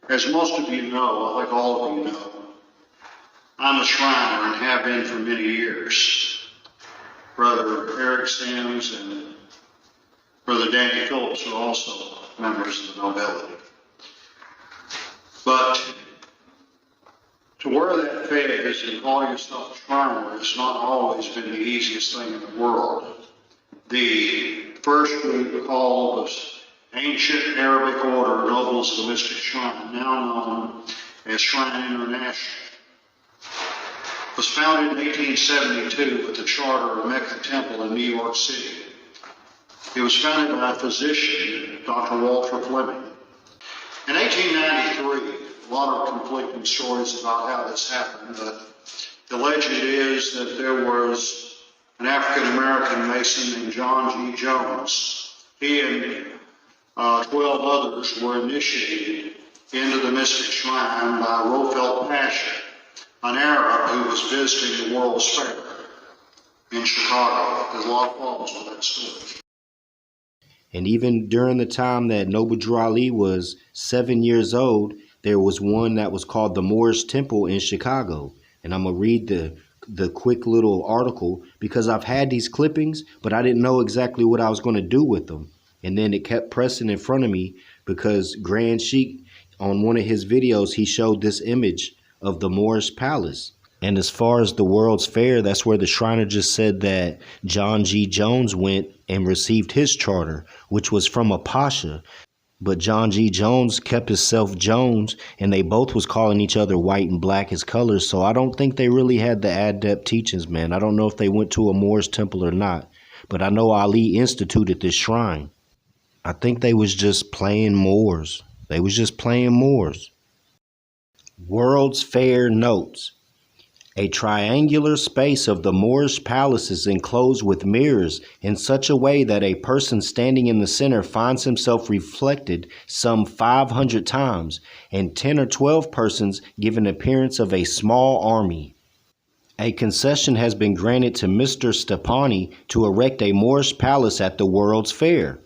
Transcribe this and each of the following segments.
As most of you know, I think all of you know, I'm a Shriner and have been for many years. Brother Eric Sims and Brother Danny Phillips are also members of the nobility. But to wear that fez and call yourself a Shriner has not always been the easiest thing in the world. The first group called the Ancient Arabic Order of Nobles of the Mystic Shrine, now known as Shrine International, was founded in 1872 with the charter of Amexem Temple in New York City. It was founded by a physician, Dr. Walter Fleming. In 1893, a lot of conflicting stories about how this happened, but the legend is that there was an African-American Mason named John G. Jones. He and 12 others were initiated into the Mystic Shrine by Rofelt Pasha, an Arab who was visiting the World's Fair in Chicago. There's a lot of problems with that story. And even during the time that Noble Drew Ali was 7 years old, there was one that was called the Moorish Temple in Chicago. And I'm going to read the quick little article because I've had these clippings, but I didn't know exactly what I was going to do with them. And then it kept pressing in front of me because Grand Sheik, on one of his videos, he showed this image of the Moorish Palace. And as far as the World's Fair, that's where the Shriner just said that John G. Jones went and received his charter, which was from a Pasha. But John G. Jones kept himself Jones, and they both was calling each other white and black as colors. So I don't think they really had the adept teachings, man. I don't know if they went to a Moorish temple or not. But I know Ali instituted this shrine. I think they was just playing Moors. They was just playing Moors. World's Fair notes. A triangular space of the Moorish palace is enclosed with mirrors in such a way that a person standing in the center finds himself reflected some 500 times, and 10 or 12 persons give an appearance of a small army. A concession has been granted to Mr. Stepani to erect a Moorish palace at the World's Fair.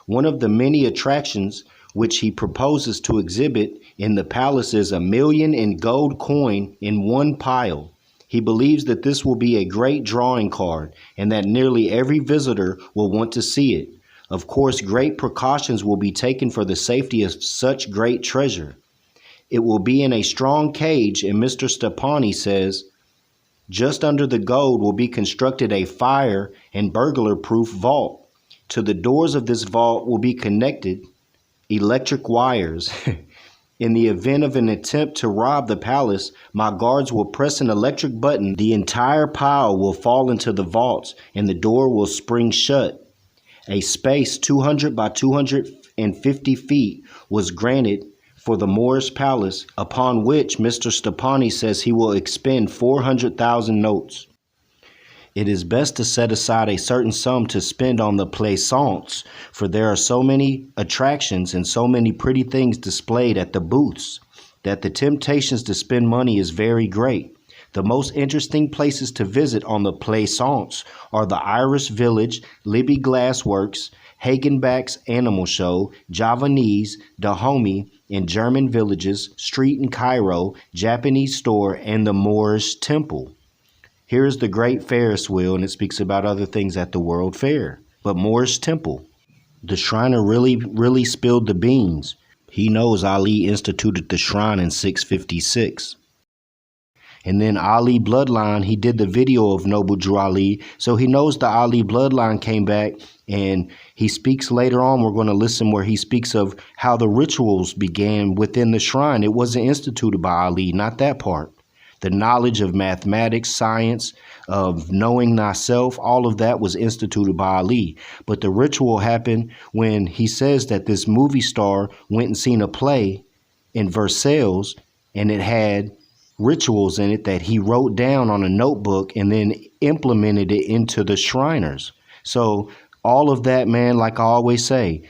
One of the many attractions which he proposes to exhibit in the palace is 1 million in gold coin in one pile. He believes that this will be a great drawing card and that nearly every visitor will want to see it. Of course, great precautions will be taken for the safety of such great treasure. It will be in a strong cage, and Mr. Stepani says, just under the gold will be constructed a fire and burglar-proof vault. To the doors of this vault will be connected electric wires. In the event of an attempt to rob the palace, my guards will press an electric button. The entire pile will fall into the vaults and the door will spring shut. A space 200 by 250 feet was granted for the Moorish palace, upon which Mr. Stepani says he will expend 400,000 notes. It is best to set aside a certain sum to spend on the plaisance, for there are so many attractions and so many pretty things displayed at the booths that the temptations to spend money is very great. The most interesting places to visit on the plaisance are the Irish Village, Libby Glass Works, Hagenbeck's Animal Show, Javanese, Dahomey, and German Villages, Street in Cairo, Japanese Store, and the Moorish Temple. Here is the Great Ferris Wheel, and it speaks about other things at the World Fair. But Moorish Temple, the Shriner really spilled the beans. He knows Ali instituted the shrine in 656. And then Ali bloodline, he did the video of Noble Drew Ali, so he knows the Ali bloodline came back, and he speaks later on, we're going to listen where he speaks of how the rituals began within the shrine. It wasn't instituted by Ali, not that part. The knowledge of mathematics, science, of knowing thyself, all of that was instituted by Ali. But the ritual happened when he says that this movie star went and seen a play in Versailles, and it had rituals in it that he wrote down on a notebook and then implemented it into the Shriners. So all of that, man, like I always say,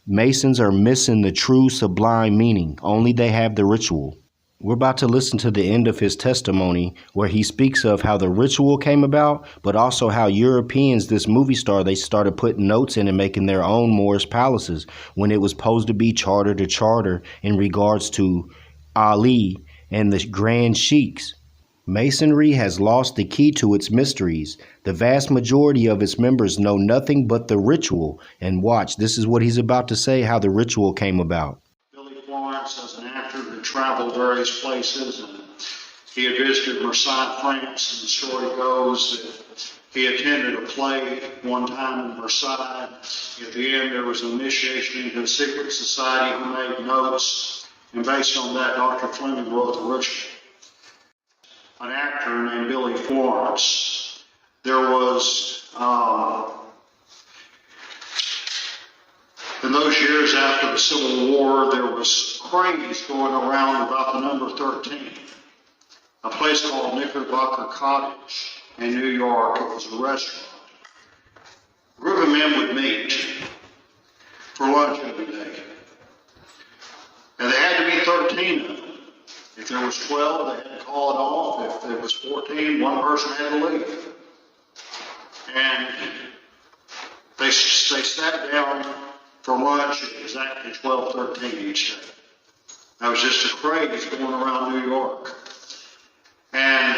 Masons are missing the true sublime meaning. Only they have the ritual. We're about to listen to the end of his testimony where he speaks of how the ritual came about, but also how Europeans, this movie star, they started putting notes in and making their own Moorish palaces when it was supposed to be charter to charter in regards to Ali and the grand sheiks. Masonry has lost the key to its mysteries. The vast majority of its members know nothing but the ritual. And watch, this is what he's about to say, how the ritual came about. Billy Florence, as an actor, had traveled various places, and he had visited Marseille, France, and the story goes that he attended a play one time in Marseille. At the end, there was an initiation into a secret society who made notes, and based on that, Dr. Fleming wrote the ritual. An actor named Billy Florence. There was, in those years after the Civil War, there was craze going around about the number 13. A place called Knickerbocker Cottage in New York. It was a restaurant. A group of men would meet for lunch every day. And there had to be 13 of them. If there was 12, they had to call it off. If there was 14, one person had to leave. And they sat down for lunch at exactly 12:13 each day. That was just a craze going around New York. And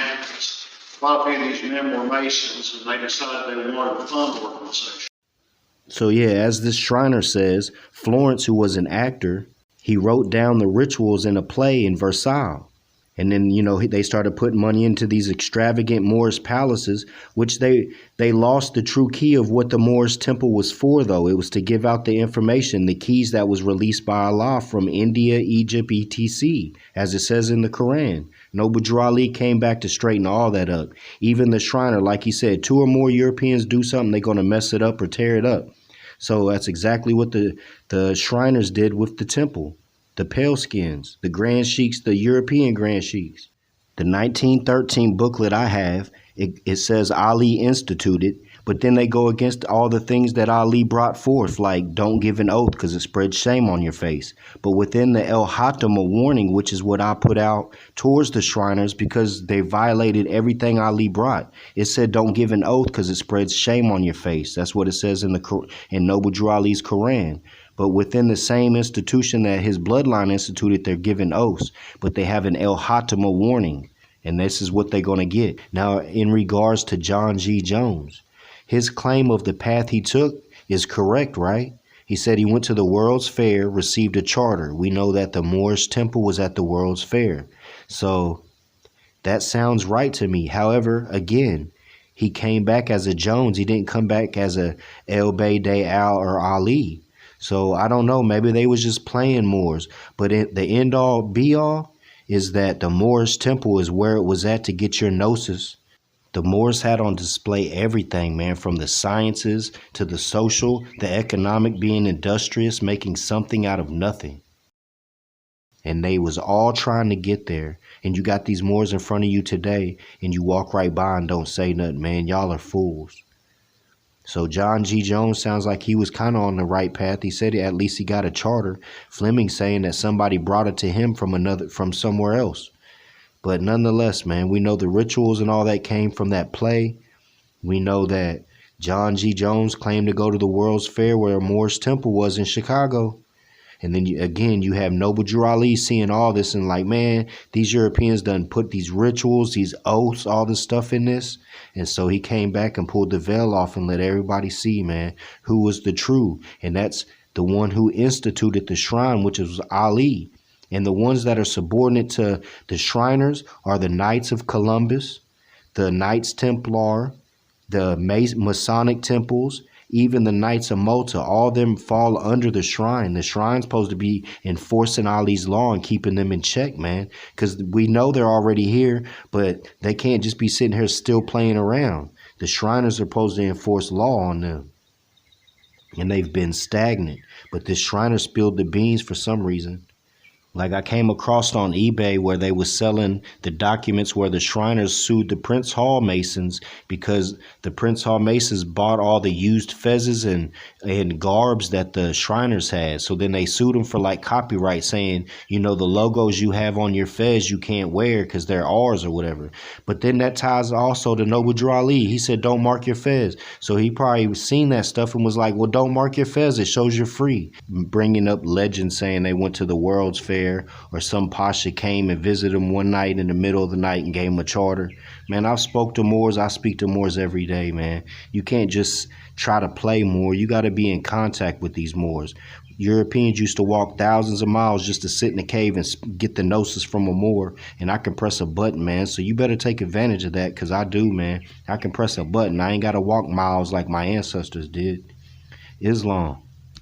a lot of these men were Masons, and they decided they wanted a fund organization. So yeah, as this Shriner says, Florence, who was an actor, he wrote down the rituals in a play in Versailles. And then, they started putting money into these extravagant Moorish palaces, which they lost the true key of what the Moorish Temple was for, though. It was to give out the information, the keys that was released by Allah from India, Egypt, etc., as it says in the Quran. Noble Drew Ali came back to straighten all that up. Even the Shriner, like he said, 2 or more Europeans do something, they're going to mess it up or tear it up. So that's exactly what the Shriners did with the temple. The pale skins, the grand sheiks, the European grand sheiks. The 1913 booklet I have, it says Ali instituted, but then they go against all the things that Ali brought forth, like don't give an oath because it spreads shame on your face. But within the ELHOTAMAWARNING, which is what I put out towards the Shriners because they violated everything Ali brought, it said don't give an oath because it spreads shame on your face. That's what it says in Noble Drew Ali's Quran. But within the same institution that his bloodline instituted, they're giving oaths, but they have an ELHOTAMAWARNING, and this is what they're going to get. Now, in regards to John G. Jones, his claim of the path he took is correct, right? He said he went to the World's Fair, received a charter. We know that the Moorish Temple was at the World's Fair. So that sounds right to me. However, again, he came back as a Jones. He didn't come back as a El Bey Al or Ali. So I don't know, maybe they was just playing Moors. But the end all be all is that the Moorish Temple is where it was at to get your gnosis. The Moors had on display everything, man, from the sciences to the social, the economic, being industrious, making something out of nothing. And they was all trying to get there. And you got these Moors in front of you today, and you walk right by and don't say nothing, man. Y'all are fools. So John G. Jones sounds like he was kind of on the right path. He said at least he got a charter. Fleming saying that somebody brought it to him from somewhere else. But nonetheless, man, we know the rituals and all that came from that play. We know that John G. Jones claimed to go to the World's Fair where Moorish Temple was in Chicago. And then you have Noble Drew Ali seeing all this and like, man, these Europeans done put these rituals, these oaths, all this stuff in this. And so he came back and pulled the veil off and let everybody see, man, who was the true. And that's the one who instituted the shrine, which was Ali. And the ones that are subordinate to the Shriners are the Knights of Columbus, the Knights Templar, the Masonic temples, even the Knights of Malta. All of them fall under the shrine. The shrine's supposed to be enforcing Ali's law and keeping them in check, man, because we know they're already here, but they can't just be sitting here still playing around. The Shriners are supposed to enforce law on them, and they've been stagnant. But this Shriner spilled the beans for some reason. Like I came across on eBay where they was selling the documents where the Shriners sued the Prince Hall Masons because the Prince Hall Masons bought all the used fezzes and garbs that the Shriners had. So then they sued them for like copyright, saying, you know, the logos you have on your fez you can't wear because they're ours or whatever. But then that ties also to Noble Drew Ali. He said, don't mark your fez. So he probably seen that stuff and was like, well, don't mark your fez. It shows you're free. Bringing up legends saying they went to the World's Fair or some pasha came and visited him one night in the middle of the night and gave him a charter. Man, I've spoke to Moors. I speak to Moors every day, man. You can't just try to play Moor. You got to be in contact with these Moors. Europeans used to walk thousands of miles just to sit in a cave and get the gnosis from a Moor, and I can press a button, man. So you better take advantage of that, because I do, man. I can press a button. I ain't got to walk miles like my ancestors did. Islam.